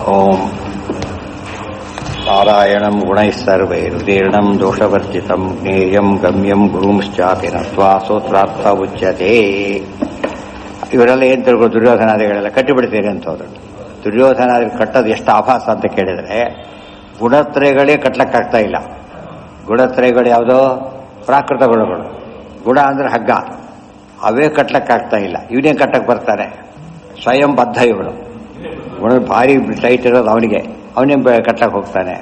ಓಂ ನಾರಾಯಣಂ ಗುಣೈಃ ಸರ್ವೈರುದೀರ್ಣಂ ದೋಷವರ್ಜಿತಂ ಜ್ಞೇಯಂ ಗಮ್ಯಂ ಗುರುಂಶ್ಚಾಪಿ ನತ್ವಾ ಸೂತ್ರಾರ್ಥ ಉಚ್ಯತೆ. ಇವರೆಲ್ಲ ಏನು ತಿಳ್ಕೊ ದುರ್ಯೋಧನಾದಿಗಳೆಲ್ಲ ಕಟ್ಟಿಬಿಡ್ತೀರಿ ಅಂತ ಹೋದ್ರು. ದುರ್ಯೋಧನಾದಿ ಕಟ್ಟೋದು ಎಷ್ಟು ಆಭಾಸ ಅಂತ ಕೇಳಿದರೆ, ಗುಣತ್ರಯಗಳೇ ಕಟ್ಲಕ್ಕಾಗ್ತಾ ಇಲ್ಲ. ಗುಣತ್ರಯಗಳು ಯಾವುದೋ ಪ್ರಾಕೃತ ಗುಣಗಳು, ಗುಣ ಅಂದರೆ ಹಗ್ಗ, ಅವೇ ಕಟ್ಲಕ್ಕಾಗ್ತಾ ಇಲ್ಲ. ಇವನೇ ಕಟ್ಟಕ್ಕೆ ಬರ್ತಾರೆ, ಸ್ವಯಂ ಬದ್ಧ ಇವಳು. ಗುಣ ಭಾರಿ ಟೈಟ್ ಇರೋದು ಅವನಿಗೆ, ಅವನೇ ಕಟ್ಲಕ್ಕೆ ಹೋಗ್ತಾನೆ.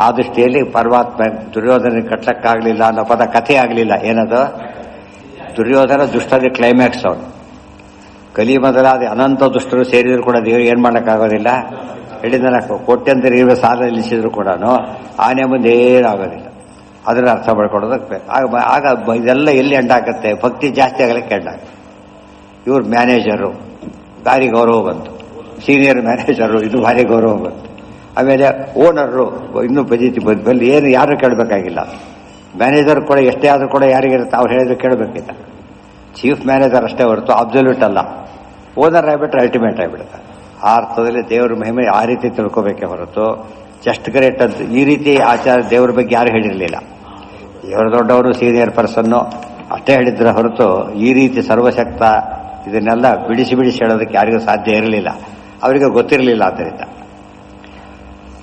ಆ ದೃಷ್ಟಿಯಲ್ಲಿ ಪರಮಾತ್ಮ ದುರ್ಯೋಧನ ಕಟ್ಲಕ್ಕಾಗಲಿಲ್ಲ ಅನ್ನೋ ಪದ ಕಥೆ ಆಗಲಿಲ್ಲ. ಏನದು? ದುರ್ಯೋಧನ ದುಷ್ಟದ ಕ್ಲೈಮ್ಯಾಕ್ಸ್ ಅವನು. ಕಲಿ ಮೊದಲಾದ ಅನಂತ ದುಷ್ಟರು ಸೇರಿದ್ರು ಕೂಡ ದೇವರು ಏನು ಮಾಡೋಕ್ಕಾಗೋದಿಲ್ಲ. ಹೇಳಿದ ಕೋಟ್ಯಂತರ ಇರುವ ಸಾಲ ನಿಲ್ಲಿಸಿದ್ರು ಕೂಡ ಆನೆ ಮುಂದೆ ಏನಾಗೋದಿಲ್ಲ. ಅದನ್ನು ಅರ್ಥ ಮಾಡ್ಕೊಡೋದಕ್ಕೆ ಆಗ ಇದೆಲ್ಲ ಎಲ್ಲಿ ಎಂಡಾಗುತ್ತೆ? ಭಕ್ತಿ ಜಾಸ್ತಿ ಆಗಲಿಕ್ಕೆ ಎಂಡಾಗುತ್ತೆ. ಇವ್ರು ಮ್ಯಾನೇಜರು, ಭಾರಿ ಗೌರವ ಬಂತು. ಸೀನಿಯರ್ ಮ್ಯಾನೇಜರು, ಇದು ಭಾರಿ ಗೌರವ ಬಂತು. ಆಮೇಲೆ ಓನರು ಇನ್ನೂ ಪಜಿತಿ ಬಂದು ಏನು ಯಾರು ಕೇಳಬೇಕಾಗಿಲ್ಲ. ಮ್ಯಾನೇಜರ್ ಕೂಡ ಎಷ್ಟೇ ಆದರೂ ಕೂಡ ಯಾರಿಗಿರುತ್ತೆ ಅವ್ರು ಹೇಳಿದ್ರು ಕೇಳಬೇಕಿಲ್ಲ. ಚೀಫ್ ಮ್ಯಾನೇಜರ್ ಅಷ್ಟೇ ಹೊರತು ಅಬ್ಸಲ್ಯೂಟ್ ಅಲ್ಲ. ಓನರ್ ಆಗಿಬಿಟ್ರೆ ಅಲ್ಟಿಮೇಟ್ ಆಗಿಬಿಡುತ್ತೆ. ಆ ಅರ್ಥದಲ್ಲಿ ದೇವ್ರ ಮಹಿಮೆ ಆ ರೀತಿ ತಿಳ್ಕೋಬೇಕೇ ಹೊರತು ಜಸ್ಟ್ ಗ್ರೇಟ್ ಅಂತ ಈ ರೀತಿ ಆಚಾರ ದೇವ್ರ ಬಗ್ಗೆ ಯಾರು ಹೇಳಿರಲಿಲ್ಲ. ದೇವರ ದೊಡ್ಡವರು ಸೀನಿಯರ್ ಪರ್ಸನ್ನು ಅಷ್ಟೇ ಹೇಳಿದ್ರೆ ಹೊರತು ಈ ರೀತಿ ಸರ್ವಶಕ್ತ ಇದನ್ನೆಲ್ಲ ಬಿಡಿಸಿ ಹೇಳೋದಕ್ಕೆ ಯಾರಿಗೂ ಸಾಧ್ಯ ಇರಲಿಲ್ಲ. ಅವರಿಗೆ ಗೊತ್ತಿರಲಿಲ್ಲ. ಆದ್ದರಿಂದ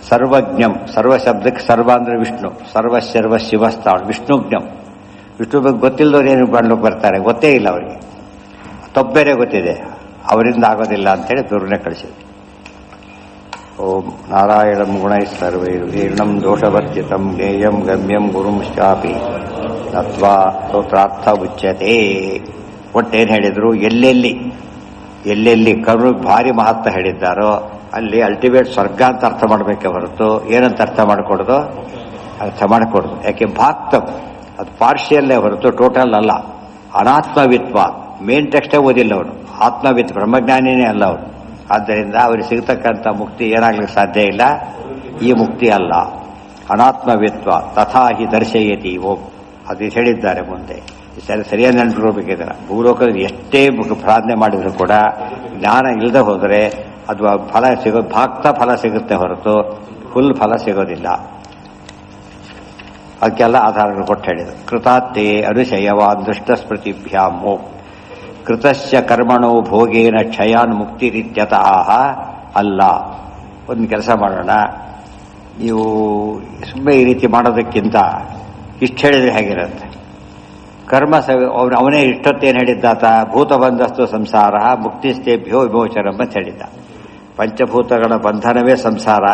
ಸರ್ವಜ್ಞಂ, ಸರ್ವ ಶಬ್ದಕ್ಕೆ ಸರ್ವ ಅಂದರೆ ವಿಷ್ಣು, ಸರ್ವಶರ್ವ ಶಿವಸ್ಥಾಳ ವಿಷ್ಣುಜ್ಞಂ. ವಿಷ್ಣು ಬಗ್ಗೆ ಗೊತ್ತಿಲ್ಲದವ್ರು ಏನು ಮಾಡ್ಲಿಕ್ಕೆ ಬರ್ತಾರೆ? ಗೊತ್ತೇ ಇಲ್ಲ ಅವರಿಗೆ. ತಪ್ಪೇರೆ ಗೊತ್ತಿದೆ, ಅವರಿಂದ ಆಗೋದಿಲ್ಲ ಅಂತೇಳಿ ದೂರನೇ ಕಳಿಸಿದೆ. ಓಂ ನಾರಾಯಣಂ ಗುಣೈಃ ಸರ್ವೈರ್ಣಂ ದೋಷವರ್ಜಿತಂ ಜ್ಞೇಯಂ ಗಮ್ಯಂ ಗುರುಂಶ್ಚಾಪಿ ನತ್ವಾ ಸ್ತೋತ್ರಾರ್ಥ ಉಚ್ಯತೆ. ಒಟ್ಟೇನು ಹೇಳಿದ್ರು, ಎಲ್ಲೆಲ್ಲಿ ಕರು ಭಾರಿ ಮಹತ್ವ ಹೇಳಿದ್ದಾರೋ ಅಲ್ಲಿ ಅಲ್ಟಿಮೇಟ್ ಸ್ವರ್ಗ ಅಂತ ಅರ್ಥ ಮಾಡಬೇಕೆ ಹೊರತು ಏನಂತ ಅರ್ಥ ಮಾಡಿಕೊಡೋದು? ಯಾಕೆ ಭಾಕ್ತಂ ಅದು ಪಾರ್ಷಿಯಲ್ಲೇ ಹೊರತು ಟೋಟಲ್ ಅಲ್ಲ. ಅನಾತ್ಮವಿತ್ವ ಮೇನ್ ಟೆಕ್ಸ್ಟೇ ಓದಿಲ್ಲ ಅವನು. ಆತ್ಮವಿತ್ ಬ್ರಹ್ಮಜ್ಞಾನಿನೇ ಅಲ್ಲ ಅವನು. ಆದ್ದರಿಂದ ಅವರಿಗೆ ಸಿಗತಕ್ಕಂಥ ಮುಕ್ತಿ ಏನಾಗ್ಲಿಕ್ಕೆ ಸಾಧ್ಯ ಇಲ್ಲ. ಈ ಮುಕ್ತಿ ಅಲ್ಲ, ಅನಾತ್ಮವಿತ್ವ ತಥಾ ಹಿ ದರ್ಶಯತಿ ಓಂ. ಅದು ಹೇಳಿದ್ದಾರೆ ಮುಂದೆ. ಸರಿಯಾದ ನೆನಪಿರ್ಬೇಕಿದ್ದಾರೆ. ಭೂಲೋಕದಲ್ಲಿ ಎಷ್ಟೇ ಪ್ರಾರ್ಥನೆ ಮಾಡಿದ್ರು ಕೂಡ ಜ್ಞಾನ ಇಲ್ಲದೆ ಹೋದರೆ ಅದು ಫಲ ಭಾಕ್ತ ಫಲ ಸಿಗುತ್ತೆ ಹೊರತು ಫುಲ್ ಫಲ ಸಿಗೋದಿಲ್ಲ. ಅದಕ್ಕೆಲ್ಲ ಆಧಾರಗಳು ಕೊಟ್ಟು ಹೇಳಿದರು. ಕೃತಾತ್ತೇ ಅನುಶಯವಾನ್ ದೃಷ್ಟಸ್ಮೃತಿಭ್ಯಾಂ ಓಂ. ಕೃತಸ್ಯ ಕರ್ಮಣೋ ಭೋಗೇನ ಕ್ಷಯಾನ್ ಮುಕ್ತಿರಿತ್ಯತಃ ಅಲ್ಲ. ಒಂದು ಕೆಲಸ ಮಾಡೋಣ, ನೀವು ಸುಮ್ಮನೆ ಈ ರೀತಿ ಮಾಡೋದಕ್ಕಿಂತ ಇಷ್ಟು ಹೇಳಿದರೆ ಹೇಗಿರುತ್ತೆ? ಕರ್ಮ ಅವನೇ ಇಷ್ಟೊತ್ತೇನು ಹೇಳಿದ್ದಾತ? ಭೂತಬಂಧಸ್ತು ಸಂಸಾರ ಮುಕ್ತಿಸ್ತೇಭ್ಯೋ ವಿಮೋಚನಂ ಅಂತ ಹೇಳಿದ್ದ. ಪಂಚಭೂತಗಳ ಬಂಧನವೇ ಸಂಸಾರ,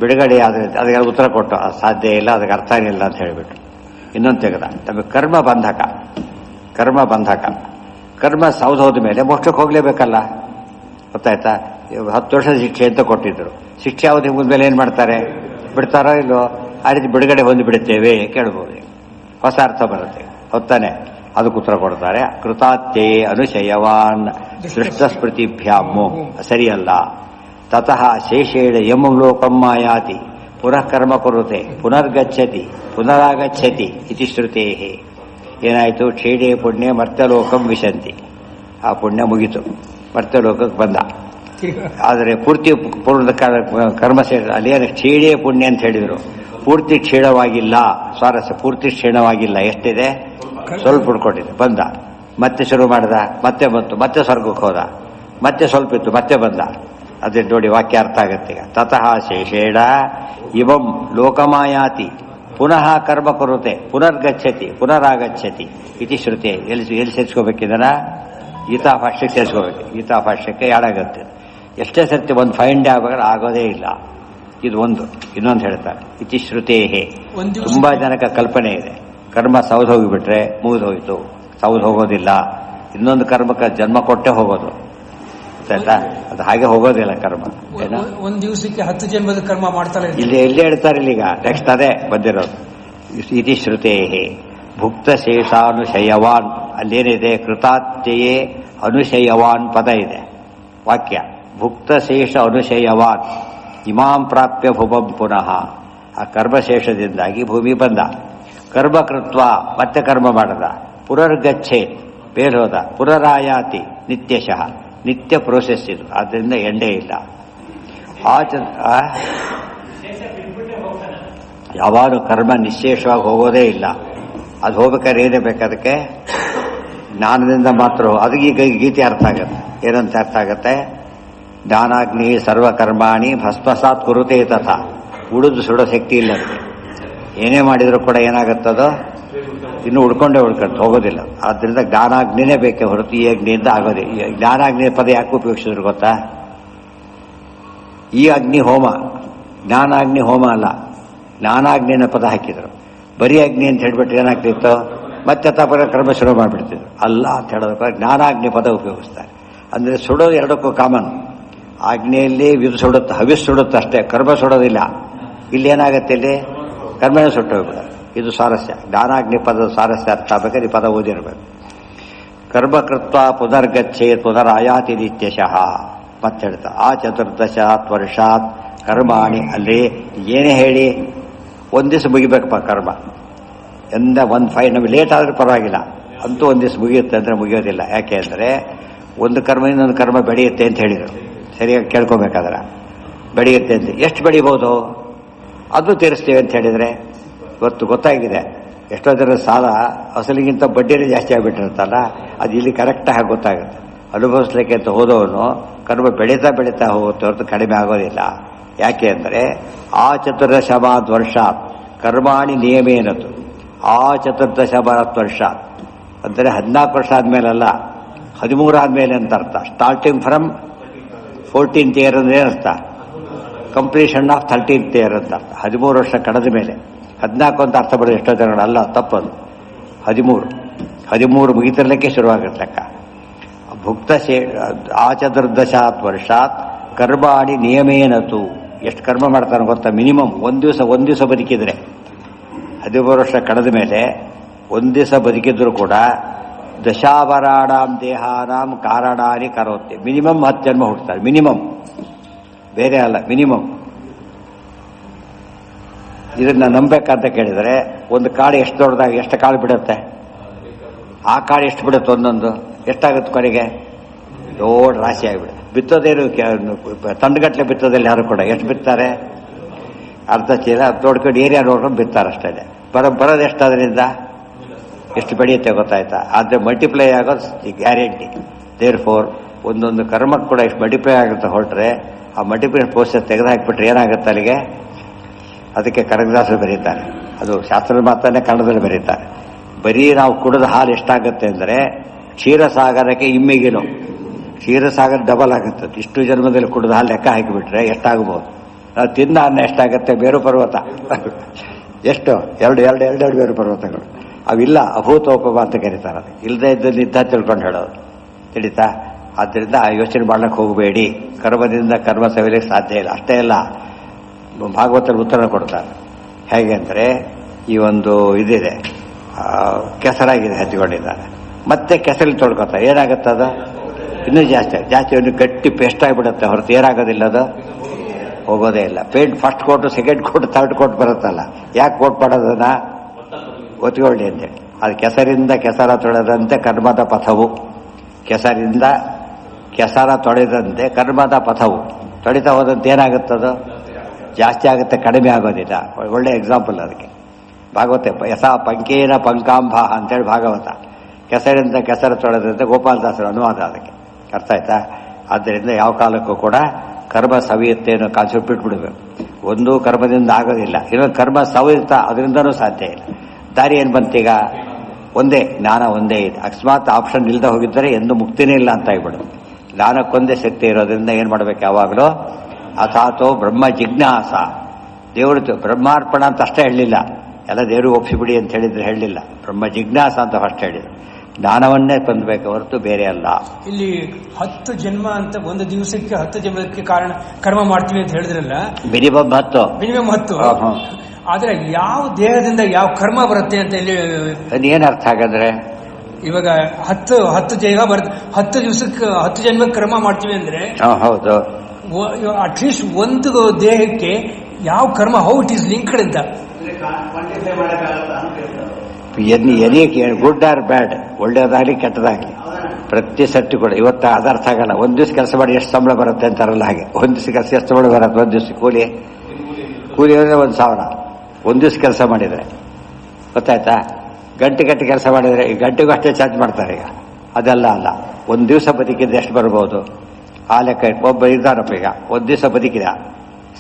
ಬಿಡುಗಡೆ ಆದರೆ ಅದಕ್ಕೆ ಉತ್ತರ ಕೊಟ್ಟು ಸಾಧ್ಯ ಇಲ್ಲ, ಅದಕ್ಕೆ ಅರ್ಥ ಇಲ್ಲ ಅಂತ ಹೇಳಿಬಿಟ್ಟು ಇನ್ನೊಂದು ತೆಗೆದ. ನಮಗೆ ಕರ್ಮ ಬಂಧಕ. ಕರ್ಮ ಸೌಧೋದ ಮೇಲೆ ಮೋಕ್ಷಕ್ಕೆ ಹೋಗಲೇಬೇಕಲ್ಲ, ಗೊತ್ತಾಯ್ತಾ? 10 ವರ್ಷದ ಶಿಕ್ಷೆ ಅಂತ ಕೊಟ್ಟಿದ್ರು. ಶಿಕ್ಷೆ ಅವಧಿ ಮುಗಿದ್ಮೇಲೆ ಏನು ಮಾಡ್ತಾರೆ? ಬಿಡ್ತಾರೋ ಇಲ್ಲೋ? ಆ ರೀತಿ ಬಿಡುಗಡೆ ಹೊಂದಿ ಬಿಡುತ್ತೇವೆ ಕೇಳ್ಬೋದು. ಹೊಸ ಅರ್ಥ ಬರುತ್ತೆ, ಹೊತ್ತಾನೆ. ಅದಕ್ಕೆ ಉತ್ತರ ಕೊಡ್ತಾರೆ. ಕೃತಾತ್ಯೇ ಅನುಶಯವಾನ್ ಸೃಷ್ಟಸ್ಮೃತಿಭ್ಯಾಮು ಸರಿಯಲ್ಲ. ತತಃ ಶೇಷೇಣ ಯಂ ಲೋಕಂ ಮಾಯಾತಿ ಪುನಃ ಕರ್ಮ ಕುರುತೆ ಪುನರಾಗಚ್ಚತಿ ಇತಿ ಶ್ರುತೇ. ಏನಾಯಿತು? ಕ್ಷೀಣೆ ಪುಣ್ಯ ಮರ್ತ್ಯಲೋಕಂ ವಿಶಂತಿ. ಆ ಪುಣ್ಯ ಮುಗಿತು, ಮರ್ತ್ಯಲೋಕಕ್ಕೆ ಬಂದ. ಆದರೆ ಪೂರ್ತಿ ಕರ್ಮ ಅಲ್ಲೇನು ಕ್ಷೀಣೆ ಪುಣ್ಯ ಅಂತ ಹೇಳಿದರು. ಪೂರ್ತಿ ಕ್ಷೀಣವಾಗಿಲ್ಲ. ಸ್ವಾರಸ್ಯ, ಪೂರ್ತಿ ಕ್ಷೀಣವಾಗಿಲ್ಲ. ಎಷ್ಟಿದೆ? ಸ್ವಲ್ಪ ಉಳ್ಕೊಂಡಿದೆ. ಬಂದ, ಮತ್ತೆ ಶುರು ಮಾಡಿದ, ಮತ್ತೆ ಬಂತು, ಮತ್ತೆ ಸ್ವರ್ಗಕ್ಕೆ ಹೋದ, ಮತ್ತೆ ಸ್ವಲ್ಪ ಇತ್ತು, ಮತ್ತೆ ಬಂದ. ಅದೇ ನೋಡಿ ವಾಕ್ಯ ಅರ್ಥ ಆಗತ್ತೆ ಈಗ. ತತಃ ಶೇಷೇಣ ಇವಂ ಲೋಕಮಾಯಾತಿ ಪುನಃ ಕರ್ಮ ಕುರುತೆ ಪುನರಾಗಚ್ಚತಿ ಇತಿ ಶ್ರುತಿ. ಎಲ್ಲಿ ಸೇರಿಸ್ಕೋಬೇಕಿದನ? ಗೀತಾ ಭಾಷ್ಯಕ್ಕೆ ಸೇರಿಸ್ಕೋಬೇಕು. ಗೀತಾ ಭಾಷ್ಯಕ್ಕೆ ಯಾಡಾಗತ್ತೆ. ಎಷ್ಟೇ ಸರ್ತಿ ಒಂದು ಫೈಂಡ್ ಆಗೋದೇ ಇಲ್ಲ. ಇದು ಒಂದು. ಇನ್ನೊಂದು ಹೇಳ್ತಾರೆ, ಇತಿ ಶ್ರುತೇಹೇ. ತುಂಬಾ ಜನಕ್ಕೆ ಕಲ್ಪನೆ ಇದೆ, ಕರ್ಮ ಸೌದು ಹೋಗಿಬಿಟ್ರೆ ಮುಗಿದು ಹೋಯಿತು. ಸೌದು ಹೋಗೋದಿಲ್ಲ, ಇನ್ನೊಂದು ಕರ್ಮಕ್ಕೆ ಜನ್ಮ ಕೊಟ್ಟೆ ಹೋಗೋದು. ಗೊತ್ತಾಯ್ತ? ಅದು ಹಾಗೆ ಹೋಗೋದಿಲ್ಲ ಕರ್ಮ. ಒಂದು ದಿವಸಕ್ಕೆ 10 ಜನ್ಮದ ಕರ್ಮ ಮಾಡ್ತಾರೆ ಇಲ್ಲಿ ಎಲ್ಲಿ ಹೇಳ್ತಾರೆ ಇಲ್ಲಿಗ? ನೆಕ್ಸ್ಟ್ ಅದೇ ಬಂದಿರೋದು. ಇತಿ ಶ್ರುತೇಹೇ ಭುಕ್ತ ಶೇಷಾನುಶಯವಾನ್. ಅಲ್ಲೇನಿದೆ? ಕೃತಾತ್ಯಯೇ ಅನುಶಯವಾನ್ ಪದ ಇದೆ ವಾಕ್ಯ. ಭುಕ್ತ ಶೇಷ ಅನುಶಯವಾನ್ ಇಮಾಂ ಪ್ರಾಪ್ಯ ಭುವಂ ಪುನಃ. ಆ ಕರ್ಮಶೇಷದಿಂದಾಗಿ ಭೂಮಿ ಬಂದ. ಕರ್ಮಕೃತ್ವ ಮತ್ತೆ ಕರ್ಮ ಮಾಡದ. ಪುನರ್ಗಚ್ಚೆ ಬೇರೋದ. ಪುನರಾಯಾತಿ ನಿತ್ಯಶಃ. ನಿತ್ಯ ಪ್ರೋಸೆಸ್ ಇದು. ಆದ್ದರಿಂದ ಎಂಡೇ ಇಲ್ಲ. ಯಾವಾಗಲೂ ಕರ್ಮ ನಿಶ್ಶೇಷವಾಗಿ ಹೋಗೋದೇ ಇಲ್ಲ. ಅದು ಹೋಗ್ಬೇಕಾದ್ರೆ ಏನೇ ಬೇಕು, ಜ್ಞಾನದಿಂದ ಮಾತ್ರ. ಅದಕ್ಕೆ ಈಗ ಗೀತೆ ಅರ್ಥ ಆಗತ್ತೆ. ಏನಂತ ಅರ್ಥ ಆಗತ್ತೆ? ಜ್ಞಾನಾಗ್ನಿ ಸರ್ವಕರ್ಮಾಣಿ ಭಸ್ಮಸಾತ್ ಕುರುತೆ ತಥಾ. ಉಳಿದು ಸುಡೋ ಶಕ್ತಿ ಇಲ್ಲ ಅದಕ್ಕೆ. ಏನೇ ಮಾಡಿದರೂ ಕೂಡ ಏನಾಗುತ್ತದೋ ಇನ್ನು ಉಳ್ಕೊಂಡೇ ಹೋಗೋದಿಲ್ಲ. ಆದ್ದರಿಂದ ಜ್ಞಾನಾಗ್ನಿನೇ ಬೇಕೇ ಹೊರತು ಈ ಅಗ್ನಿಯಿಂದ ಆಗೋದೇ. ಜ್ಞಾನಾಗ್ನಿ ಪದ ಯಾಕೆ ಉಪಯೋಗಿಸಿದ್ರು ಗೊತ್ತಾ? ಈ ಅಗ್ನಿ ಹೋಮ, ಜ್ಞಾನಾಗ್ನಿ ಹೋಮ ಅಲ್ಲ. ಜ್ಞಾನಾಗ್ನಿನ ಪದ ಹಾಕಿದ್ರು. ಬರೀ ಅಗ್ನಿ ಅಂತ ಹೇಳ್ಬಿಟ್ರೆ ಏನಾಗ್ತಿತ್ತು? ಮತ್ತೆ ತಪರ ಕರ್ಮ ಶುರು ಮಾಡಿಬಿಡ್ತಿದ್ರು. ಅಲ್ಲ ಅಂತ ಹೇಳೋದಕ್ಕೆ ಜ್ಞಾನಾಗ್ನಿ ಪದ ಉಪಯೋಗಿಸ್ತಾರೆ. ಅಂದರೆ ಸುಡೋದು ಎರಡಕ್ಕೂ ಕಾಮನ್. ಆಗ್ನಿಯಲ್ಲಿ ಇದು ಸುಡುತ್ತೆ, ಹವಿಸ್ ಸುಡುತ್ತೆ ಅಷ್ಟೇ, ಕರ್ಮ ಸುಡೋದಿಲ್ಲ. ಇಲ್ಲಿ ಏನಾಗುತ್ತೆ? ಇಲ್ಲಿ ಕರ್ಮನ ಸುಟ್ಟು ಹೋಗ್ಬಿಡೋದು. ಇದು ಸ್ವಾರಸ್ಯ. ಜ್ಞಾನಾಗ್ನಿ ಪದದ ಸ್ವಾರಸ್ಯ ಅರ್ಥ ಆಗಬೇಕಾದ್ರೆ ಈ ಪದ ಓದಿರಬೇಕು. ಕರ್ಮಕೃತ್ವ ಪುನರ್ಗಚ್ಚೇತ್ ಪುನರಾಯಾತಿ ನಿತ್ಯಶಃ. ಮತ್ತೆ ಹೇಳ್ತಾ ಆ 14 ವರ್ಷಾತ್ ಕರ್ಮಾಣಿ. ಅಲ್ಲಿ ಏನೇ ಹೇಳಿ ಒಂದು ದಿವಸ ಮುಗಿಬೇಕಪ್ಪ ಕರ್ಮ. ನಮಗೆ ಲೇಟ್ ಆದರೂ ಪರವಾಗಿಲ್ಲ, ಅಂತೂ ಒಂದು ದಿವಸ ಮುಗಿಯುತ್ತೆ ಅಂದರೆ ಮುಗಿಯೋದಿಲ್ಲ. ಯಾಕೆ ಅಂದರೆ ಒಂದು ಕರ್ಮ ಇನ್ನೊಂದು ಕರ್ಮ ಬೆಳೆಯುತ್ತೆ ಅಂತ ಹೇಳಿದರು. ಸರಿಯಾಗಿ ಕೇಳ್ಕೊಬೇಕಾದ್ರೆ ಬೆಳೆಯುತ್ತೆ ಅಂತ ಎಷ್ಟು ಬೆಳಿಬೋದು ಅದು ತೀರಿಸ್ತೀವಿ ಅಂತ ಹೇಳಿದರೆ ಗೊತ್ತಾಗಿದೆ. ಎಷ್ಟೋ ಜನ ಸಾಲ ಅಸಲಿಗಿಂತ ಬಡ್ಡಿನೇ ಜಾಸ್ತಿ ಆಗಿಬಿಟ್ಟಿರುತ್ತಲ್ಲ, ಅದು ಇಲ್ಲಿ ಕರೆಕ್ಟಾಗಿ ಗೊತ್ತಾಗುತ್ತೆ. ಅನುಭವಿಸ್ಲಿಕ್ಕೆ ಅಂತ ಹೋದವನು ಕರ್ಮ ಬೆಳೀತಾ ಹೋಗುತ್ತೆ ಹೊರತು ಕಡಿಮೆ ಆಗೋದಿಲ್ಲ. ಯಾಕೆ ಅಂದರೆ ಆ 14 ವರ್ಷಾತ್ ಕರ್ಮಾಣಿ ನಿಯಮೇನತು. ಆ 14 ವರ್ಷಾತ್ ಅಂದರೆ 14 ವರ್ಷ ಆದಮೇಲಲ್ಲ, 13 ಆದಮೇಲೆ ಅಂತ ಅರ್ಥ. ಸ್ಟಾರ್ಟಿಂಗ್ ಫ್ರಮ್ 14th ಇಯರ್ ಅಂದ್ರೆ ಏನರ್ಥ? ಕಂಪ್ಲೀಷನ್ ಆಫ್ 13th ಇಯರ್ ಅಂತ ಅರ್ಥ. 13 ವರ್ಷ ಕಳೆದ ಮೇಲೆ. 14 ಅಂತ ಅರ್ಥ ಬರೋದು ಎಷ್ಟೋ ಜನಗಳು ಅಲ್ಲ, ತಪ್ಪದು. 13 ಮುಗಿತಿರ್ಲಿಕ್ಕೆ ಶುರುವಾಗುತ್ತೆ ಲೆಕ್ಕ. ಭುಕ್ತ ಆ 14 ವರ್ಷಾತ್ ಕರ್ಮಾಣಿ ನಿಯಮೇನತು. ಎಷ್ಟು ಕರ್ಮ ಮಾಡ್ತಾನೆ ಗೊತ್ತಾ? ಮಿನಿಮಮ್ ಒಂದು ದಿವಸ ಬದುಕಿದ್ರೆ, 13 ವರ್ಷ ಕಳೆದ ಮೇಲೆ ಒಂದು ದಿವಸ ಬದುಕಿದ್ರು ಕೂಡ ದಶಾವರಾಣಾಂ ದೇಹಾನಾಂ ಕಾರಣಾನಿ ಕರೋತಿ. ಮಿನಿಮಮ್ 10 ಜನ್ಮ ಹುಡ್ತಾರೆ. ಮಿನಿಮಮ್, ಬೇರೆ ಅಲ್ಲ, ಮಿನಿಮಮ್. ಇದನ್ನ ನಂಬೇಕಂತ ಕೇಳಿದರೆ ಒಂದು ಕಾಳು ಎಷ್ಟು ದೊಡ್ಡದಾಗ ಎಷ್ಟು ಕಾಳು ಬಿಡುತ್ತೆ? ಆ ಕಾಳು ಎಷ್ಟು ಬಿಡುತ್ತೆ? ಒಂದೊಂದು ಎಷ್ಟಾಗುತ್ತೆ ಕೊನೆಗೆ? ದೊಡ್ಡ ರಾಶಿ ಆಗಿಬಿಡುತ್ತೆ. ಬಿತ್ತೋದೇನು ತಂಡುಗಟ್ಟಲೆ ಬಿತ್ತೋದಲ್ಲಿ ಯಾರು ಕೂಡ ಎಷ್ಟು ಬಿತ್ತಾರೆ? ಅರ್ಧ ಚೀಲ ದೊಡ್ಡ ಏರಿಯಾ ನೋಡ್ಕೊಂಡು ಬಿತ್ತಾರೆ ಅಷ್ಟೇ. ಬರೋದು ಎಷ್ಟಾದ್ರಿಂದ ಎಷ್ಟು ಬೆಳೆಯುತ್ತೆ ಗೊತ್ತಾಯ್ತಾ? ಆದರೆ ಮಲ್ಟಿಪ್ಲೈ ಆಗೋದು ಗ್ಯಾರಂಟಿ. ದೇರ್ ಫೋರ್ ಒಂದೊಂದು ಕರ್ಮಕ್ಕೆ ಕೂಡ ಎಷ್ಟು ಮಲ್ಟಿಪ್ಲೈ ಆಗುತ್ತೆ ಹೊರಟ್ರೆ ಆ ಮಲ್ಟಿಪ್ಲೈ ಪ್ರೋಸೆಸ್ ತೆಗೆದು ಹಾಕಿಬಿಟ್ರೆ ಏನಾಗುತ್ತೆ ಅಲ್ಲಿಗೆ? ಅದಕ್ಕೆ ಕನಕದಾಸರು ಬರೀತಾರೆ. ಅದು ಶಾಸ್ತ್ರದ ಮಾತನ್ನೇ ಕನ್ನಡದಲ್ಲಿ ಬರೀತಾರೆ. ಬರೀ ನಾವು ಕುಡಿದ ಹಾಲು ಎಷ್ಟಾಗುತ್ತೆ ಅಂದರೆ ಕ್ಷೀರಸಾಗರಕ್ಕೆ ಇಮ್ಮಿಗಿಲು. ಕ್ಷೀರಸಾಗರ ಡಬಲ್ ಆಗುತ್ತೆ. ಇಷ್ಟು ಜನ್ಮದಲ್ಲಿ ಕುಡಿದ ಹಾಲು ಲೆಕ್ಕ ಹಾಕಿಬಿಟ್ರೆ ಎಷ್ಟಾಗಬಹುದು? ನಾವು ತಿಂದ ಅನ್ನ ಎಷ್ಟಾಗುತ್ತೆ? ಬೇರು ಪರ್ವತ. ಎಷ್ಟು? ಎರಡು ಬೇರು ಪರ್ವತಗಳು. ಅವಿಲ್ಲ, ಅಭೂತೋಪಮ ಅಂತ ಕರೀತಾರೆ. ಅದು ಇಲ್ಲದೆ ಇದ್ದಲ್ಲಿ ಇದ್ದ ತಿಳ್ಕೊಂಡು ಹೇಳೋದು ತಿಳಿತಾ. ಆದ್ದರಿಂದ ಯೋಚನೆ ಮಾಡ್ಲಿಕ್ಕೆ ಹೋಗಬೇಡಿ. ಕರ್ಮದಿಂದ ಕರ್ಮ ಸವಿಲಿಕ್ಕೆ ಸಾಧ್ಯ ಇಲ್ಲ. ಅಷ್ಟೇ ಅಲ್ಲ, ಭಾಗವತರು ಉತ್ತರ ಕೊಡ್ತಾರೆ. ಹೇಗೆ ಅಂದರೆ ಈ ಒಂದು ಇದಿದೆ, ಕೆಸರಾಗಿದೆ, ಹಚ್ಕೊಂಡಿದ್ದಾರೆ. ಮತ್ತೆ ಕೆಸರಲ್ಲಿ ತೊಳ್ಕೊತಾರೆ. ಏನಾಗುತ್ತೆ ಅದು? ಇನ್ನೂ ಜಾಸ್ತಿ ಒಂದು ಗಟ್ಟಿ ಪೇಸ್ಟ್ ಆಗಿಬಿಡುತ್ತೆ ಹೊರತು ಏನಾಗೋದಿಲ್ಲ, ಅದು ಹೋಗೋದೇ ಇಲ್ಲ. Paint first coat, second coat, third coat ಬರುತ್ತಲ್ಲ, ಯಾಕೆ ಕೋಟ್ ಮಾಡೋದನ್ನ ಒತ್ಕೊಳ್ಳಿ ಅಂತೇಳಿ. ಅದು ಕೆಸರಿಂದ ಕೆಸರ ತೊಳೆದಂತೆ ಕರ್ಮದ ಪಥವು. ಕೆಸರಿಂದ ಕೆಸರ ತೊಳೆದಂತೆ ಕರ್ಮದ ಪಥವು. ತೊಳಿತಾ ಹೋದಂತೆ ಏನಾಗುತ್ತದು? ಜಾಸ್ತಿ ಆಗುತ್ತೆ, ಕಡಿಮೆ ಆಗೋದಿಲ್ಲ. ಒಳ್ಳೆ ಎಕ್ಸಾಂಪಲ್ ಅದಕ್ಕೆ ಭಾಗವತ. ಯಸ ಪಂಕೇನ ಪಂಕಾಂಬ ಅಂತೇಳಿ ಭಾಗವತ. ಕೆಸರಿಂದ ಕೆಸರ ತೊಳೆದಂತೆ ಗೋಪಾಲದಾಸರ ಅನುವಾದ ಅದಕ್ಕೆ. ಅರ್ಥ ಆಯ್ತಾ? ಆದ್ದರಿಂದ ಯಾವ ಕಾಲಕ್ಕೂ ಕೂಡ ಕರ್ಮ ಸವಿಯುತ್ತೆ ಅನ್ನೋ ಕಾನ್ಸೆಪ್ಟ್ ಬಿಟ್ಬಿಡ್ಬೇಕು. ಒಂದು ಕರ್ಮದಿಂದ ಆಗೋದಿಲ್ಲ, ಇನ್ನೊಂದು ಕರ್ಮ ಸವಿಯುತ್ತಾ ಅದರಿಂದನೂ ಸಾಧ್ಯ ಇಲ್ಲ. ದಾರಿ ಏನು ಬಂತೀಗ? ಒಂದೇ ಜ್ಞಾನ, ಒಂದೇ ಇದೆ. ಅಕಸ್ಮಾತ್ ಆಪ್ಷನ್ ಇಲ್ಲದೆ ಹೋಗಿದ್ದರೆ ಎಂದು ಮುಕ್ತಿನೇ ಇಲ್ಲ ಅಂತ ಆಗ್ಬಿಡೋದು. ಜ್ಞಾನಕ್ಕೊಂದೇ ಶಕ್ತಿ ಇರೋದ್ರಿಂದ ಏನು ಮಾಡಬೇಕು ಯಾವಾಗಲೂ? ಅಥಾತೋ ಬ್ರಹ್ಮ ಜಿಜ್ಞಾಸ. ದೇವರು ಬ್ರಹ್ಮಾರ್ಪಣ ಅಂತ ಅಷ್ಟೇ ಹೇಳಲಿಲ್ಲ, ಎಲ್ಲ ದೇವರು ಒಪ್ಪಿಬಿಡಿ ಅಂತ ಹೇಳಿದ್ರೆ ಹೇಳಲಿಲ್ಲ. ಬ್ರಹ್ಮ ಜಿಜ್ಞಾಸ ಅಂತ ಫಸ್ಟ್ ಹೇಳಿದ್ರು. ಜ್ಞಾನವನ್ನೇ ತಂದಬೇಕು ಹೊರತು ಬೇರೆ ಅಲ್ಲ. ಇಲ್ಲಿ 10 ಜನ್ಮ ಅಂತ ಒಂದು ದಿವಸಕ್ಕೆ 10 ಜನ್ಮಕ್ಕೆ ಕಾರಣ ಕರ್ಮ ಮಾಡ್ತೀವಿ ಅಂತ ಹೇಳಿದ್ರಲ್ಲ, ಮಿನಿಮಮ್ 10. ಆದ್ರೆ ಯಾವ ದೇಹದಿಂದ ಯಾವ ಕರ್ಮ ಬರುತ್ತೆ ಅಂತ ಇಲ್ಲಿ ಏನ್ ಅರ್ಥ ಹಾಗಾದ್ರೆ? ಇವಾಗ 10 ಜನ್ಮ ಬರುತ್ತೆ, 10 ದಿವಸಕ್ಕೆ 10 ಜನ್ಮಕ್ಕೆ ಕರ್ಮ ಮಾಡ್ತೀವಿ ಅಂದ್ರೆ ಹೌದು, ಅಟ್ಲೀಸ್ಟ್ ಒಂದು ದೇಹಕ್ಕೆ ಯಾವ ಕರ್ಮ, ಹೌ ಇಟ್ ಈಸ್ ಲಿಂಕ್ಡ್ ಅಂತ. ಎನಿ ಗುಡ್ ಆರ್ ಬ್ಯಾಡ್, ಒಳ್ಳೇದಾಗಲಿ ಕೆಟ್ಟದಾಗಲಿ ಪ್ರತಿ ಸೆಟ್ಟು ಕೂಡ ಇವತ್ತು ಅದು ಅರ್ಥ ಆಗಲ್ಲ. ಒಂದು ದಿವಸ ಕೆಲಸ ಮಾಡಿ ಎಷ್ಟು ಸಂಬಳ ಬರುತ್ತೆ ಅಂತಾರಲ್ಲ ಹಾಗೆ. ಒಂದು ದಿವಸ ಕೆಲಸ ಎಷ್ಟು ಸಂಬಳ ಬರುತ್ತೆ? ಒಂದು ದಿವಸ ಕೂಲಿ ಅಂದರೆ 1,000 ಒಂದು ದಿವಸ ಕೆಲಸ ಮಾಡಿದರೆ ಗೊತ್ತಾಯ್ತಾ. ಗಂಟೆ ಕೆಲಸ ಮಾಡಿದರೆ ಈ ಗಂಟೆಗೂ ಅಷ್ಟೇ ಚಾರ್ಜ್ ಮಾಡ್ತಾರೆ ಈಗ. ಅದೆಲ್ಲ ಅಲ್ಲ, ಒಂದು ದಿವಸ ಬದುಕಿದ್ರೆ ಎಷ್ಟು ಬರ್ಬೋದು ಆ ಲೆಕ್ಕ. ಒಬ್ಬ ಇದ್ದಾರಪ್ಪ ಈಗ ಒಂದು ದಿವಸ ಬದುಕಿದ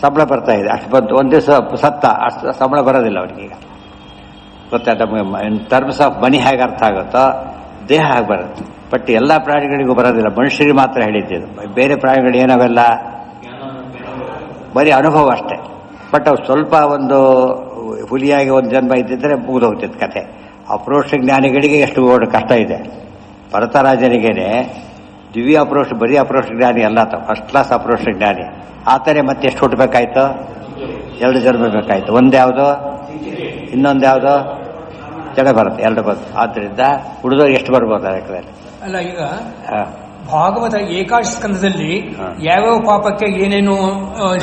ಸಂಬಳ ಬರ್ತಾ ಇದೆ ಅಷ್ಟು ಬಂತು. ಒಂದು ದಿವಸ ಸತ್ತ ಅಷ್ಟು ಸಂಬಳ ಬರೋದಿಲ್ಲ ಅವನಿಗೀಗ. ಗೊತ್ತಾಯ್ತಾ. ಇನ್ ಟರ್ಮ್ಸ್ ಆಫ್ ಮನಿ ಹೇಗೆ ಅರ್ಥ ಆಗುತ್ತೋ ದೇಹ ಹಾಗೆ ಬರುತ್ತೆ. ಬಟ್ ಎಲ್ಲ ಪ್ರಾಣಿಗಳಿಗೂ ಬರೋದಿಲ್ಲ, ಮನುಷ್ಯರಿಗೆ ಮಾತ್ರ ಹೇಳಿದ್ದು. ಬೇರೆ ಪ್ರಾಣಿಗಳು ಏನವೆಲ್ಲ ಬರೀ ಅನುಭವ ಅಷ್ಟೇ. ಬಟ್ ಅವು ಸ್ವಲ್ಪ ಒಂದು ಹುಲಿಯಾಗಿ ಒಂದು ಜನ್ಮ ಇದ್ದಿದ್ರೆ ಮುಗಿದು ಹೋಗ್ತಿತ್ತು ಕತೆ. ಅಪ್ರೋಕ್ಷ ಜ್ಞಾನಿಗಳಿಗೆ ಎಷ್ಟು ಕಷ್ಟ ಇದೆ. ಭರತರಾಜನಿಗೇನೆ ದಿವ್ಯ ಅಪ್ರೋಕ್ಷ, ಬರೀ ಅಪ್ರೋಕ್ಷ ಜ್ಞಾನಿ ಅಲ್ಲ, ಫಸ್ಟ್ ಕ್ಲಾಸ್ ಅಪ್ರೋಕ್ಷ ಜ್ಞಾನಿ. ಆತನೇ ಮತ್ತೆ ಎಷ್ಟು ಹುಟ್ಟಬೇಕಾಯ್ತು? 2 ಜನ್ಮ ಬೇಕಾಯ್ತು. ಒಂದ್ಯಾವುದು, ಇನ್ನೊಂದು ಯಾವುದು? ಜಡ ಬರುತ್ತೆ, 2 ಬರುತ್ತೆ. ಆದ್ದರಿಂದ ಹುಡುಗರು ಎಷ್ಟು ಬರ್ಬೋದು ಲೆಕ್ಕದಲ್ಲಿ? ಅಲ್ಲ, ಈಗ ಭಾಗವತ ಏಕಾಶ ಸ್ಕಂದದಲ್ಲಿ ಯಾವ್ಯಾವ ಪಾಪಕ್ಕೆ ಏನೇನು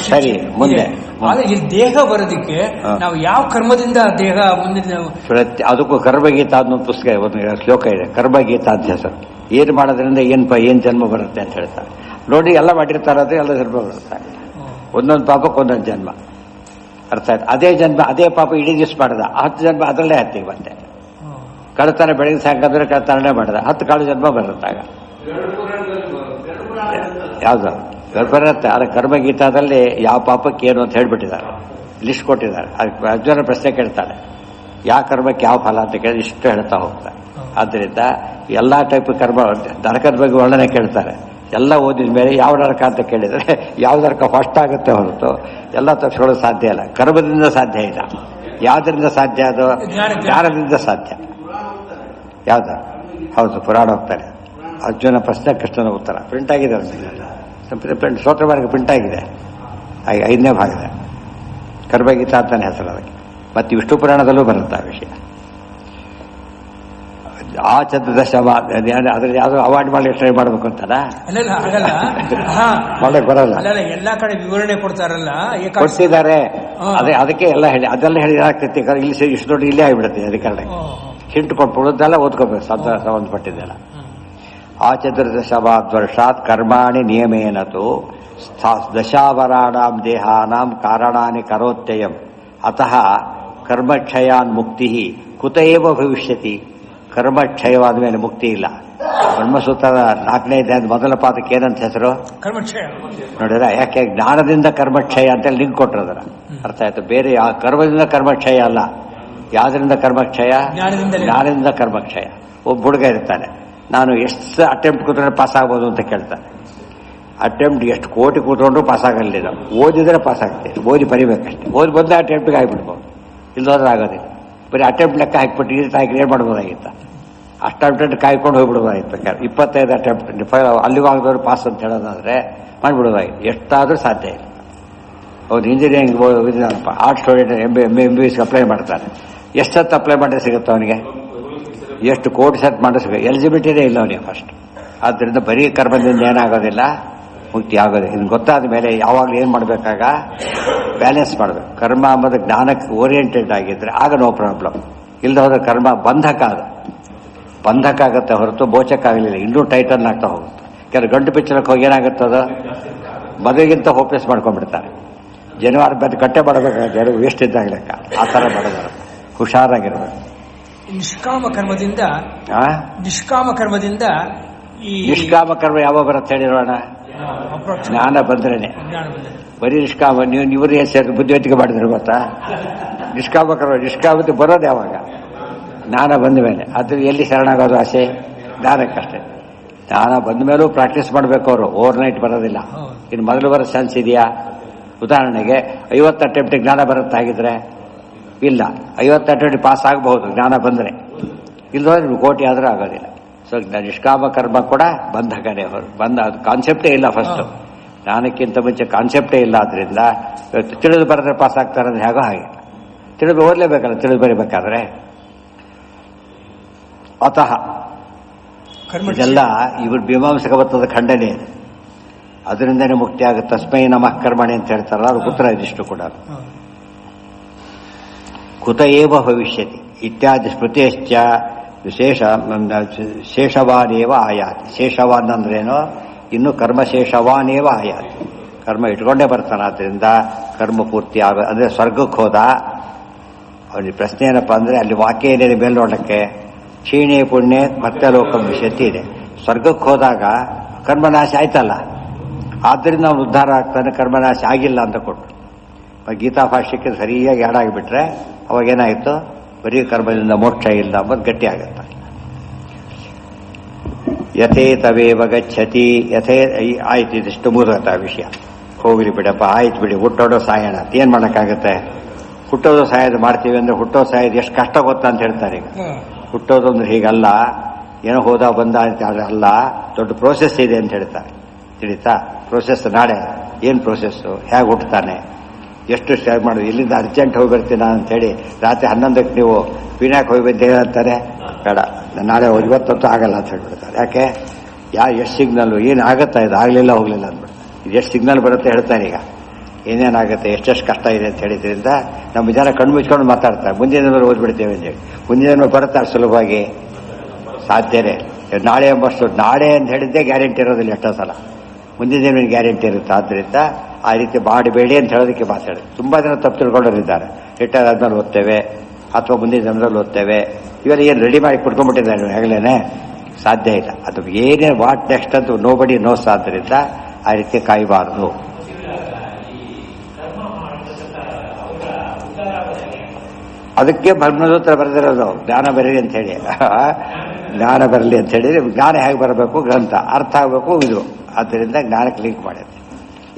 ಸರಿ ಮುಂದೆ ಆದ್ರೆ ಇಲ್ಲಿ ದೇಹ ಬರೋದಕ್ಕೆ ನಾವು ಯಾವ ಕರ್ಮದಿಂದ ದೇಹ ಮುಂದಿನ ಅದಕ್ಕೂ ಕರ್ಮಗೀತಾ ಅನ್ನೋ ಪುಸ್ತಕ ಒಂದು ಶ್ಲೋಕ ಇದೆ. ಕರ್ಮಗೀತಾ ಅಂತ ಹೆಸರು. ಏನು ಮಾಡೋದ್ರಿಂದ ಏನ್ ಜನ್ಮ ಬರುತ್ತೆ ಅಂತ ಹೇಳ್ತಾರೆ. ನೋಡಿ, ಎಲ್ಲ ಮಾಡಿರ್ತಾರಾದ್ರೆ ಎಲ್ಲ ಜನ್ಮ ಬರುತ್ತೆ. ಒಂದೊಂದು ಪಾಪಕ್ಕೆ ಒಂದೊಂದು ಜನ್ಮ. ಅರ್ಥ ಆಯ್ತು. ಅದೇ ಜನ್ಮ ಅದೇ ಪಾಪ ಇಡೀ ದಿವಸ ಮಾಡಿದ 10 ಜನ್ಮ ಅದರಲ್ಲೇ ಹತ್ತಿ ಮತ್ತೆ ಕಳ್ತಾನೆ. ಬೆಳಗ್ಗೆ ಸಾಕಾದ್ರೆ ಕಳ್ತಾನೆ ಮಾಡಿದ 10 ಕಾಳು ಜನ್ಮ ಬರುತ್ತಾಗ ಯಾವ್ದು ಬರುತ್ತೆ. ಆದರೆ ಕರ್ಮಗೀತಾದಲ್ಲಿ ಯಾವ ಪಾಪಕ್ಕೆ ಏನು ಅಂತ ಹೇಳ್ಬಿಟ್ಟಿದ್ದಾರೆ, ಲಿಸ್ಟ್ ಕೊಟ್ಟಿದ್ದಾರೆ. ಅದಕ್ಕೆ ಅರ್ಜುನ ಪ್ರಶ್ನೆ ಕೇಳ್ತಾಳೆ, ಯಾವ ಕರ್ಮಕ್ಕೆ ಯಾವ ಫಲ ಅಂತ ಕೇಳಿ ಇಷ್ಟು ಹೇಳ್ತಾ ಹೋಗ್ತಾರೆ. ಆದ್ದರಿಂದ ಎಲ್ಲ ಟೈಪ್ ಕರ್ಮ, ನರಕದ ಬಗ್ಗೆ ವರ್ಣನೆ ಕೇಳ್ತಾರೆ. ಎಲ್ಲ ಓದಿದ ಮೇಲೆ ಯಾವ ನರಕ ಅಂತ ಕೇಳಿದರೆ ಯಾವ ನರಕ ಫಸ್ಟ್ ಆಗುತ್ತೆ ಹೊರತು ಎಲ್ಲ ತಪ್ಪಿಸ್ಕೊಳ್ಳೋದು ಸಾಧ್ಯ ಇಲ್ಲ. ಕರ್ಮದಿಂದ ಸಾಧ್ಯ ಇಲ್ಲ. ಯಾವುದರಿಂದ ಸಾಧ್ಯ? ಅದು ಜ್ಞಾನದಿಂದ ಸಾಧ್ಯ. ಯಾವುದು? ಹೌದು, ಪುರಾಣ ಹೋಗ್ತಾರೆ. ಅರ್ಜುನ ಪ್ರಶ್ನೆ ಕೃಷ್ಣನ ಉತ್ತರ ಪ್ರಿಂಟ್ ಆಗಿದೆ. ಪ್ರಿಂಟ್ ಸ್ತೋತ್ರ ಮಾರ್ಗ ಪ್ರಿಂಟ್ ಆಗಿದೆ. 5ನೇ ಭಾಗದ ಕರ್ಮಗೀತಾ ಅಂತಾನೆ ಹೆಸರು ಅದಕ್ಕೆ. ಮತ್ತು ವಿಷ್ಣು ಪುರಾಣದಲ್ಲೂ ಬರುತ್ತೆ ಆ ವಿಷಯ. ಆ ಚತುರ್ದಶ ಅದ್ರಲ್ಲಿ ಯಾವ್ದು ಅವಾರ್ಡ್ ಮಾಡಿ ಟ್ರೈ ಮಾಡ್ಬೇಕು ಅಂತಲ್ಲ ಮಾಡಕ್ ಬರಲ್ಲ. ಎಲ್ಲಾ ಕಡೆ ವಿವರಣೆ ಕೊಡ್ತಾರಲ್ಲ, ಕೊಡ್ತಿದ್ದಾರೆ. ಅದಕ್ಕೆ ಎಲ್ಲ ಹೇಳಿ ಅದೆಲ್ಲ ಹೇಳಿ ಆಗ್ತೈತಿ. ಇಲ್ಲಿ ಇಷ್ಟು ದೊಡ್ಡ ಇಲ್ಲೇ ಆಗಿಬಿಡುತ್ತೆ. ಅದಕ್ಕೆ ಹಿಂಟ್ ಕೊಟ್ಬಿಡೋದೆಲ್ಲ ಓದ್ಕೋಬೇಕು ಸಂಬಂಧಪಟ್ಟಿದ್ದೆಲ್ಲ. ಆ ಚತುರ್ದಶವಾದ್ವರ್ಷಾತ್ ಕರ್ಮಾಣಿ ನಿಯಮೇನತು ದಶಾವರಾಣಾಂ ದೇಹಾನಾಂ ಕಾರಣಾನಿ ಕರೋತ್ಯಯಂ ಅತಃ ಕರ್ಮಕ್ಷಯಾನ್ ಮುಕ್ತಿ ಕುತ ಏವ ಭವಿಷ್ಯತಿ. ಕರ್ಮಕ್ಷಯವಾದ ಮೇಲೆ ಮುಕ್ತಿ ಇಲ್ಲ. ಬ್ರಹ್ಮಸೂತ್ರದ 4ನೇ ಅಧ್ಯಾಯದ ಮೊದಲ ಪಾದಕ್ಕೆ ಏನಂತ ಹೆಸರು? ಕರ್ಮಕ್ಷಯ. ನೋಡಿದ್ರ ಯಾಕೆ ಜ್ಞಾನದಿಂದ ಕರ್ಮಕ್ಷಯ ಅಂತೇಳಿ ಲಿಂಕ್ ಕೊಟ್ಟರದರ ಅರ್ಥ ಆಯ್ತು. ಬೇರೆ ಯಾವ ಕರ್ಮದಿಂದ ಕರ್ಮಕ್ಷಯ ಅಲ್ಲ. ಯಾವ್ದರಿಂದ ಕರ್ಮಕ್ಷಯ? ಜ್ಞಾನದಿಂದ ಕರ್ಮಕ್ಷಯ. ಒಬ್ಬ ಹುಡುಗ ಇರ್ತಾನೆ, ನಾನು ಎಷ್ಟು ಅಟೆಂಪ್ಟ್ ಕೂತ್ಕೊಂಡ್ರೆ ಪಾಸ್ ಆಗ್ಬೋದು ಅಂತ ಕೇಳ್ತಾನೆ. ಅಟೆಂಪ್ಟ್ ಎಷ್ಟು ಕೋಟಿ ಕೂತ್ಕೊಂಡ್ರು ಪಾಸ್ ಆಗಲಿಲ್ಲ. ಓದಿದ್ರೆ ಪಾಸ್ ಆಗ್ತದೆ, ಓದಿ ಬರಿಬೇಕಷ್ಟೇ. ಓದಿ ಬಂದ ಅಟೆಂಪ್ಟ್ಗೆ ಆಗಿಬಿಡ್ಬೋದು, ಇಲ್ಲೋದ್ರೆ ಆಗೋದಿಲ್ಲ. ಬರೀ ಅಟೆಂಪ್ಟ್ ಲೆಕ್ಕ ಹಾಕಿಬಿಟ್ಟು ಈ ತಾಯಿಗೆ ಏನು ಮಾಡ್ಬೋದಾಗಿತ್ತ? ಅಷ್ಟು ಅಟೆಂಪ್ಟ್ ಕಾಯ್ಕೊಂಡು ಹೋಗ್ಬಿಡೋದಾಗಿತ್ತು. ಬೇಕಾದ್ರೆ 25 ಅಟೆಂಪ್ಟ್ ಅಲ್ಲಿಗೂ ಆಗದವ್ರು ಪಾಸ್ ಅಂತ ಹೇಳೋದಾದ್ರೆ ಮಾಡಿಬಿಡೋದಾಗಿತ್ತು. ಎಷ್ಟಾದರೂ ಸಾಧ್ಯ ಇಲ್ಲ. ಹೌದು, ಇಂಜಿನಿಯರಿಂಗ್ ಓದಿದಾನಪ್ಪ, ಆರ್ಟ್ ಸ್ಟೂಡೆಂಟ್ MBBS ಅಪ್ಲೈ ಮಾಡ್ತಾನೆ. ಎಷ್ಟೊತ್ತು ಅಪ್ಲೈ ಮಾಡಿದ್ರೆ ಸಿಗುತ್ತೆ ಅವನಿಗೆ? ಎಷ್ಟು ಕೋಟಿ ಸೆಟ್ ಮಾಡಿಸ್ಬೇಕು? ಎಲಿಜಿಬಿಲಿಟಿನೇ ಇಲ್ಲ ಅವನಿಗೆ ಫಸ್ಟ್. ಆದ್ದರಿಂದ ಬರೀ ಕರ್ಮದಿಂದ ಏನಾಗೋದಿಲ್ಲ, ಮುಕ್ತಿ ಆಗೋದಿಲ್ಲ. ಇನ್ನು ಗೊತ್ತಾದ ಮೇಲೆ ಯಾವಾಗಲೂ ಏನು ಮಾಡಬೇಕಾಗ ಬ್ಯಾಲೆನ್ಸ್ ಮಾಡಬೇಕು. ಕರ್ಮ ಅಂಬುದು ಜ್ಞಾನಕ್ಕೆ ಓರಿಯೆಂಟೆಡ್ ಆಗಿದ್ರೆ ಆಗ ನೋ ಪ್ರಾಬ್ಲಮ್. ಇಲ್ಲದೆ ಹೋದ್ರೆ ಕರ್ಮ ಬಂಧಕ ಆಗುತ್ತೆ ಹೊರತು ಬೋಚಕ್ಕಾಗಲಿಲ್ಲ. ಇನ್ನೂ ಟೈಟನ್ ಆಗ್ತಾ ಹೋಗುತ್ತೆ. ಕೆಲವು ಗಂಟು ಪಿಚ್ಚರಕ್ಕೆ ಹೋಗಿ ಏನಾಗುತ್ತದ ಮದುವೆಗಿಂತ ಹೋಪ್ಲೆಸ್ ಮಾಡ್ಕೊಂಡ್ಬಿಡ್ತಾರೆ. ಜನವಾರ ಬೆದ್ದು ಕಟ್ಟೆ ಮಾಡಬೇಕಾಗುತ್ತೆ, ಎರಡು ವೇಸ್ಟ್ ಇದ್ದಾಗ ಲೆಕ್ಕ. ಆ ಥರ ಮಾಡೋದು ಹುಷಾರಾಗಿರ್ಬೇಕು. ನಿಷ್ಕಾಮ ಕರ್ಮದಿಂದ ಈ ನಿಷ್ಕಾಮ ಕರ್ಮ ಯಾವಾಗ ಬರುತ್ತೆ ಹೇಳಿರೋಣ? ಜ್ಞಾನ ಬಂದ್ರೇನೆ. ಬರೀ ನಿಷ್ಕಾಮ ನೀವು ಇವರು ಏನು ಸೇರಿ ಬುದ್ಧಿವಂತಿಕೆ ಮಾಡಿದ್ರೆ ಗೊತ್ತಾ? ನಿಷ್ಕಾಮತೆ ಬರೋದು ಯಾವಾಗ? ಜ್ಞಾನ ಬಂದ ಮೇಲೆ. ಅದು ಎಲ್ಲಿ ಶರಣಾಗೋದು ಆಸೆ? ಜ್ಞಾನಕ್ಕಷ್ಟೇ. ಜ್ಞಾನ ಬಂದ ಮೇಲೂ ಪ್ರಾಕ್ಟೀಸ್ ಮಾಡಬೇಕು ಅವರು, ಓವರ್ ನೈಟ್ ಬರೋದಿಲ್ಲ. ಇನ್ನು ಮೊದಲು ಬರೋ ಚಾನ್ಸ್ ಇದೆಯಾ? ಉದಾಹರಣೆಗೆ 50 ಅಟೆಂಪ್ಟ್ ಜ್ಞಾನ ಬರುತ್ತಾಗಿದ್ರೆ ಇಲ್ಲ, 50 ಅಟೆಂಪ್ಟ್ ಪಾಸ್ ಆಗಬಹುದು ಜ್ಞಾನ ಬಂದರೆ. ಇಲ್ಲದ್ರೆ ಕೋಟಿ ಆದರೂ ಆಗೋದಿಲ್ಲ. ಸೊ ನಿಷ್ಕಾಮ ಕರ್ಮ ಕೂಡ ಬಂಧಕನೇ. ಅದು ಕಾನ್ಸೆಪ್ಟೇ ಇಲ್ಲ ಫಸ್ಟು. ಜ್ಞಾನಕ್ಕಿಂತ ಮುಂಚೆ ಕಾನ್ಸೆಪ್ಟೇ ಇಲ್ಲ. ಆದ್ರಿಂದ ತಿಳಿದು ಬರೆದ್ರೆ ಪಾಸ್ ಆಗ್ತಾರೆ ಅಂದ್ರೆ ಹೇಗೋ ಹಾಗೆ. ತಿಳಿದು ಓದಲೇಬೇಕಲ್ಲ, ತಿಳಿದು ಬರೀಬೇಕಾದ್ರೆ. ಅತಃ ಇದೆಲ್ಲ ಇವರು ಮೀಮಾಂಸಕ ಬರ್ತದ ಖಂಡನೆ. ಅದರಿಂದನೇ ಮುಕ್ತಿ ಆಗುತ್ತೆ. ತಸ್ಮೈ ನಮಃ ಕರ್ಮಣಿ ಅಂತ ಹೇಳ್ತಾರಲ್ಲ, ಅದು ಉತ್ತರ ಇದಿಷ್ಟು ಕೂಡ. ಕುತ ಏವ ಭವಿಷ್ಯತಿ ಇತ್ಯಾದಿ ಸ್ಮೃತಿಶ್ಚ ಶೇಷವಾನೇವ ಆಯಾತಿ. ಶೇಷವಾನ್ ಅಂದ್ರೇನು? ಇನ್ನು ಕರ್ಮಶೇಷವಾನೇವ ಆಯಾತಿ. ಕರ್ಮ ಇಟ್ಕೊಂಡೇ ಬರ್ತಾನೆ. ಆದ್ದರಿಂದ ಕರ್ಮ ಪೂರ್ತಿ ಅಂದರೆ ಸ್ವರ್ಗಕ್ಕೆ ಹೋದ. ಅವನಿಗೆ ಪ್ರಶ್ನೆ ಏನಪ್ಪ ಅಂದರೆ ಅಲ್ಲಿ ವಾಕ್ಯ ಏನಿದೆ ಮೇಲೆ ನೋಡಕ್ಕೆ, ಕ್ಷೀಣೆ ಪುಣ್ಯ ಮತ್ತೆ ಲೋಕ ವಿಷಯತಿ ಇದೆ. ಸ್ವರ್ಗಕ್ಕೆ ಹೋದಾಗ ಕರ್ಮನಾಶ ಆಯ್ತಲ್ಲ, ಆದ್ದರಿಂದ ಅವನು ಉದ್ಧಾರ ಆಗ್ತಾನೆ. ಕರ್ಮನಾಶ ಆಗಿಲ್ಲ ಅಂತ ಕೊಟ್ಟು ಗೀತಾ ಭಾಷ್ಯಕ್ಕೆ ಸರಿಯಾಗಿ ಆಡಾಗಿಬಿಟ್ರೆ ಅವಾಗೇನಾಯಿತು? ಬರೀ ಕರ್ಮದಿಂದ ಮೋಕ್ಷ ಇಲ್ಲ ಅಂಬದು ಗಟ್ಟಿ ಆಗುತ್ತೆ. ಯಥೇ ತವೇವ ಗಚ್ಚತಿ. ಯಥೇ ಆಯ್ತು, ಇದಿಷ್ಟು ಮೂರತ್ತ ವಿಷಯ. ಹೋಗ್ಲಿ ಬಿಡಪ್ಪ, ಆಯ್ತು ಬಿಡಿ, ಹುಟ್ಟೋಡೋ ಸಾಯೋಣ ಅಂತ ಏನು ಮಾಡೋಕ್ಕಾಗತ್ತೆ? ಹುಟ್ಟೋದು ಸಾಯೋದು ಮಾಡ್ತೀವಿ ಅಂದರೆ ಹುಟ್ಟೋ ಸಾಯೋದು ಎಷ್ಟು ಕಷ್ಟ ಗೊತ್ತಾ ಅಂತ ಹೇಳ್ತಾರೆ. ಈಗ ಹುಟ್ಟೋದು ಅಂದ್ರೆ ಹೀಗಲ್ಲ, ಏನೋ ಹೋದ ಬಂದ ಅಂತ ಅಲ್ಲ, ದೊಡ್ಡ ಪ್ರೋಸೆಸ್ ಇದೆ ಅಂತ ಹೇಳ್ತಾರೆ. ತಿಳಿತಾ? ಪ್ರೋಸೆಸ್ ನಾಳೆ ಏನು ಪ್ರೋಸೆಸ್ಸು, ಹೇಗೆ ಹುಟ್ಟುತ್ತಾನೆ, ಎಷ್ಟು ಸ್ಟಾರ್ಟ್ ಮಾಡೋದು, ಇಲ್ಲಿಂದ ಅರ್ಜೆಂಟ್ ಹೋಗಿ ಬರ್ತೀನ ಅಂತೇಳಿ ರಾತ್ರಿ 11ಕ್ಕೆ ನೀವು ವಿನಾಯಕ್ ಹೋಗಿ ಬಂದೇನೆ ಅಂತಾರೆ. ಬೇಡ, ನಾಳೆ ಇವತ್ತಂತೂ ಆಗಲ್ಲ ಅಂತ ಹೇಳ್ಬಿಡ್ತಾರೆ. ಯಾಕೆ? ಎಷ್ಟು ಸಿಗ್ನಲ್ಲು ಏನು ಆಗುತ್ತಾ, ಇದು ಆಗಲಿಲ್ಲ ಹೋಗಲಿಲ್ಲ ಅಂದ್ಬಿಡ್ತಾರೆ. ಇದು ಎಷ್ಟು ಸಿಗ್ನಲ್ ಬರುತ್ತೆ ಹೇಳ್ತಾರೆ. ಈಗ ಏನೇನಾಗುತ್ತೆ, ಎಷ್ಟೆಷ್ಟು ಕಷ್ಟ ಇದೆ ಅಂತ ಹೇಳಿದ್ರಿಂದ ನಮ್ಮ ಜನ ಕಣ್ಣು ಮುಚ್ಕೊಂಡು ಮಾತಾಡ್ತಾರೆ. ಮುಂದಿನ ದಿನ ಓದ್ಬಿಡ್ತೇವೆ ಅಂತೇಳಿ. ಮುಂದಿನ ದಿನ ಬರುತ್ತಾರೆ ಸುಲಭವಾಗಿ? ಸಾಧ್ಯನೇ. ನಾಳೆ ಎಂಬಷ್ಟು ನಾಳೆ ಅಂತ ಹೇಳಿದ್ದೆ ಗ್ಯಾರಂಟಿ ಇರೋದಿಲ್ಲ ಎಷ್ಟೋ ಸಲ. ಮುಂದಿನ ದಿನ ಗ್ಯಾರಂಟಿ ಇರುತ್ತೆ. ಆದ್ದರಿಂದ ಆ ರೀತಿ ಮಾಡಬೇಡಿ ಅಂತ ಹೇಳೋದಕ್ಕೆ ಮಾತಾಡಿ. ತುಂಬ ಜನ ತಪ್ಪು ತಿಳ್ಕೊಂಡವರಿದ್ದಾರೆ. ರಿಟೈರ್ ಆದ್ಮೇಲೆ ಓದ್ತೇವೆ ಅಥವಾ ಮುಂದಿನ ದಿನದಲ್ಲಿ ಓದ್ತೇವೆ, ಇವೆಲ್ಲ ಏನು ರೆಡಿ ಮಾಡಿ ಕೊಡ್ಕೊಂಡ್ಬಿಟ್ಟಿದ್ದಾರೆ ಆಗಲೇ. ಸಾಧ್ಯ ಇಲ್ಲ. ಅದು ಏನೇ ವಾಟ್ ನೆಕ್ಸ್ಟ್ ಅಂತ ನೋಬಡಿ ನೋಸ್. ಆದ್ದರಿಂದ ಆ ರೀತಿ ಕಾಯಬಾರದು. ಅದಕ್ಕೆ ಬ್ರಹ್ಮಸೂತ್ರ ಬರೆದಿರೋದು, ಜ್ಞಾನ ಬರಲಿ ಅಂತ ಹೇಳಿ. ಜ್ಞಾನ ಬರಲಿ ಅಂತ ಹೇಳಿ, ಜ್ಞಾನ ಹೇಗೆ ಬರಬೇಕು, ಗ್ರಂಥ ಅರ್ಥ ಆಗಬೇಕು ಇದು. ಆದ್ದರಿಂದ ಜ್ಞಾನಕ್ಕೆ ಲಿಂಕ್ ಮಾಡಿದೆ.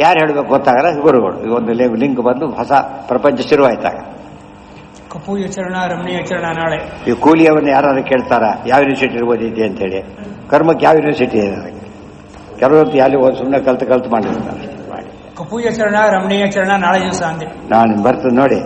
ಯಾರು ಹೇಳಬೇಕು ಗೊತ್ತಾಗಲ್ಲ, ಗುರುಗಳು. ಈಗ ಒಂದು ಲಿಂಕ್ ಬಂದು ಹೊಸ ಪ್ರಪಂಚ ಶುರುವಾಯ್ತಾಗ. ಕಪೂಯ ಚರಣ ರಮಣೀಯ ಚರಣ ನಾಳೆ. ಈ ಕೂಲಿಯವನ್ನ ಯಾರು ಕೇಳ್ತಾರ ಯಾವ ಯೂನಿವರ್ಸಿಟಿ ಓದಿದ್ದೆ ಅಂತ ಹೇಳಿ? ಕರ್ಮಕ್ಕೆ ಯಾವ ಯೂನಿವರ್ಸಿಟಿ ಇದೆ ನನಗೆ? ಕೆಲವೊಂದು ಯಾರು ಓದಿ ಸುಮ್ಮನೆ ಕಲ್ತು ಮಾಡಿರ್ತಾರೆ. ಕಪೂಯ ಚರಣ ರಮಣೀಯ ಚರಣ ನಾಳೆ ದಿವಸ ಅಂದೆ ನಾನು ಬರ್ತದೆ ನೋಡಿ.